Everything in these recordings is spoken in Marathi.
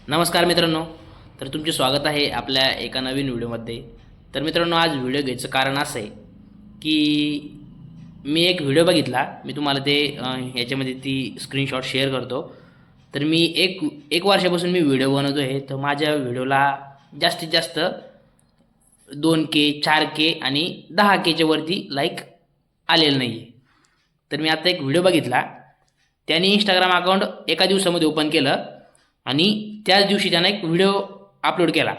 नमस्कार मित्रांनो. तर तुमचे स्वागत आहे आपल्या एका नवीन व्हिडिओमध्ये. तर मित्रांनो, आज व्हिडिओ घ्यायचं कारण असं आहे की मी एक व्हिडिओ बघितला. मी तुम्हाला ते ह्याच्यामध्ये ती स्क्रीनशॉट शेअर करतो. तर मी एक एक वर्षापासून मी व्हिडिओ बनवतो आहे. तर माझ्या व्हिडिओला जास्तीत जास्त 2K 4K आणि 10Kच्या वरती लाईक आलेलं नाही आहे. तर मी आता एक व्हिडिओ बघितला. त्याने इंस्टाग्राम अकाउंट एका दिवसामध्ये ओपन केलं आणि त्याच दिवशी त्यानं एक व्हिडिओ अपलोड केला.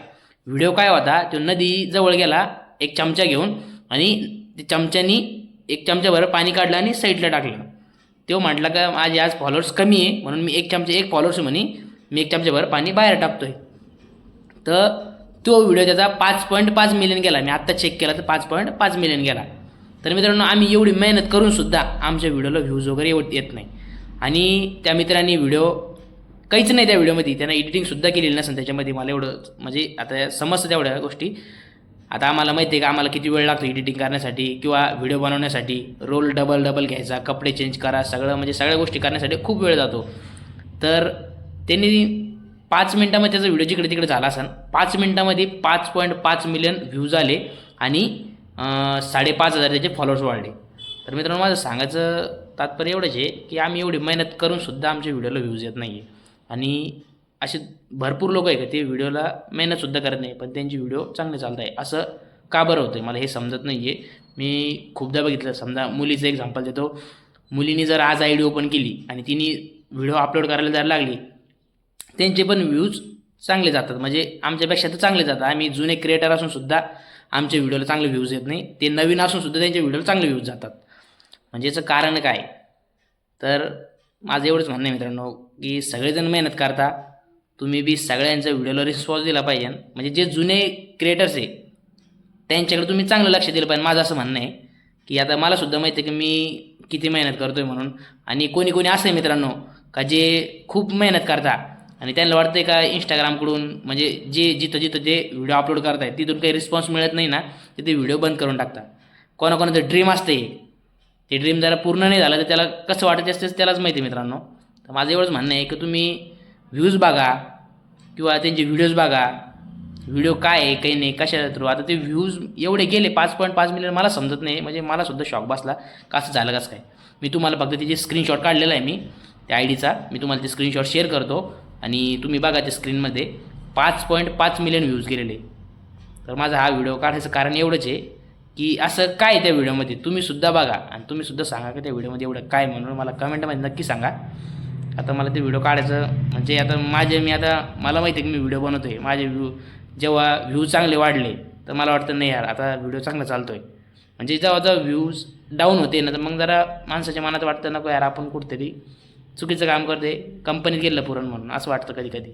व्हिडिओ काय होता, तो नदीजवळ गेला एक चमचा घेऊन आणि ते चमच्यानी एक चमचाभर पाणी काढलं आणि साईडला टाकलं. तो म्हटला का माझे आज फॉलोअर्स कमी आहे म्हणून मी एक फॉलोअर्स म्हणे मी एक चमचाभर पाणी बाहेर टाकतोय. तर तो व्हिडिओ त्याचा 5.5 मिलियन गेला. मी आत्ता चेक केला तर 5.5 मिलियन गेला. तर मित्रांनो, आम्ही एवढी मेहनत करूनसुद्धा आमच्या व्हिडिओला व्ह्यूज वगैरे येत नाही. आणि त्या मित्रांनी व्हिडिओ काहीच नाही त्या व्हिडिओमध्ये, त्यानं एडिटिंगसुद्धा केलेली नसेल त्याच्यामध्ये. मला एवढं म्हणजे आता समजतं तेवढ्या गोष्टी. आता आम्हाला माहिती आहे का आम्हाला किती वेळ लागतो एडिटिंग करण्यासाठी किंवा व्हिडिओ बनवण्यासाठी. रोल डबल घ्यायचा, कपडे चेंज करा, सगळं म्हणजे सगळ्या गोष्टी करण्यासाठी खूप वेळ जातो. तर त्यांनी 5 मिनटामध्ये त्याचा व्हिडिओ जिकडे तिकडे झाला असेल. 5 मिनटामध्ये 5.5 मिलियन व्ह्यूज आले आणि 5,500 त्याचे फॉलोअर्स वाढले. तर मित्रांनो, माझं सांगायचं तात्पर्य एवढंच आहे की आम्ही एवढी मेहनत करूनसुद्धा आमच्या व्हिडिओला व्ह्यूज येत नाही आहे. आणि असे भरपूर लोक आहे का ते व्हिडिओला मेहनतसुद्धा करत नाही पण त्यांची व्हिडिओ चांगले चालत आहे. असं का बरं होतं आहे मला हे समजत नाही आहे. मी खूपदा बघितलं. समजा मुलीचं एक्झाम्पल देतो. मुलीने जर आज ID ओपन केली आणि तिने व्हिडिओ अपलोड करायला जर लागली, त्यांचे पण व्ह्यूज चांगले जातात. म्हणजे आमच्यापेक्षा तर चांगले जातात. आम्ही जुने क्रिएटर असूनसुद्धा आमच्या व्हिडिओला चांगले व्ह्यूज येत नाही. ते नवीन असूनसुद्धा त्यांच्या व्हिडिओला चांगले व्ह्यूज जातात. म्हणजे याचं कारण काय? तर माझं एवढंच म्हणणं आहे मित्रांनो की सगळेजण मेहनत करता. तुम्ही बी सगळ्यांच्या व्हिडिओला रिस्पॉन्स दिला पाहिजे. म्हणजे जे जुने क्रिएटर्स आहे त्यांच्याकडे तुम्ही चांगलं लक्ष दिलं पाहिजे. माझं असं म्हणणं आहे की आता मलासुद्धा माहिती आहे की मी किती मेहनत करतो आहे म्हणून. आणि कोणी असं आहे मित्रांनो का जे खूप मेहनत करता आणि त्यांना वाटतं आहे का इंस्टाग्रामकडून म्हणजे जिथं जे व्हिडिओ अपलोड करत आहेत तिथून काही रिस्पॉन्स मिळत नाही ना, तर ते व्हिडिओ बंद करून टाकता. कोणाकोणाचं ड्रीम असते, ते ड्रीम जरा पूर्ण नाही झालं तर त्याला कसं वाटत असते त्यालाच माहिती मित्रांनो. तर माझं एवढंच म्हणणं आहे की तुम्ही व्ह्यूज बघा किंवा त्यांचे व्हिडिओज बघा. व्हिडिओ काय आहे काही नाही कशा थ्रू. आता ते व्ह्यूज एवढे गेले 5.5 मिलियन, मला समजत नाही. म्हणजे मलासुद्धा शॉक बसला का असं झालं कसं काय. मी तुम्हाला फक्त त्याची स्क्रीनशॉट काढलेला आहे. मी त्या IDचा मी तुम्हाला ते स्क्रीनशॉट शेअर करतो आणि तुम्ही बघा त्या स्क्रीनमध्ये 5.5 मिलियन व्ह्यूज गेलेले. तर माझा हा व्हिडिओ काढायचं कारण एवढंच आहे की असं काय आहे त्या व्हिडिओमध्ये. तुम्हीसुद्धा बघा आणि तुम्हीसुद्धा सांगा की त्या व्हिडिओमध्ये एवढं काय म्हणून मला कमेंटमध्ये नक्की सांगा. आता मला ते व्हिडिओ काढायचं म्हणजे आता मला माहिती आहे की मी व्हिडिओ बनवतो आहे. माझे जेव्हा व्ह्यूज चांगले वाढले तर मला वाटतं नाही यार आता व्हिडिओ चांगला चालतो आहे. म्हणजे जेव्हा व्ह्यूज डाऊन होते ना तर मग जरा माणसाच्या मनात वाटतं नको यार आपण कुठेतरी चुकीचं काम करते, कंपनीत गेलं पुरण म्हणून असं वाटतं कधी.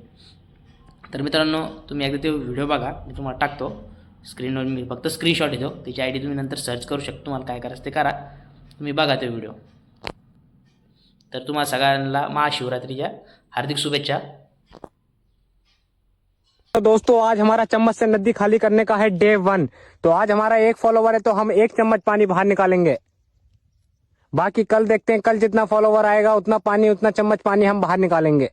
तर मित्रांनो, तुम्ही एकदा ते व्हिडिओ बघा. मी तुम्हाला टाकतो स्क्रीनवर. मी फक्त स्क्रीनशॉट येतो. त्याची ID तुम्ही नंतर सर्च करू शकता. तुम्हाला काय करायचं ते करा. तुम्ही बघा ते व्हिडिओ. तर तुम्हाला सगळ्यांना महाशिवरात्रीच्या हार्दिक शुभेच्छा. तो दोस्तों, आज हमारा चम्मच से नदी खाली करने का है डे 1। तो आज हमारा 1 फॉलोवर है तो हम 1 चम्मच पानी बाहर निकालेंगे। बाकी कल देखते हैं, कल जितना फॉलोवर आएगा उतना चम्मच पानी हम बाहर निकालेंगे।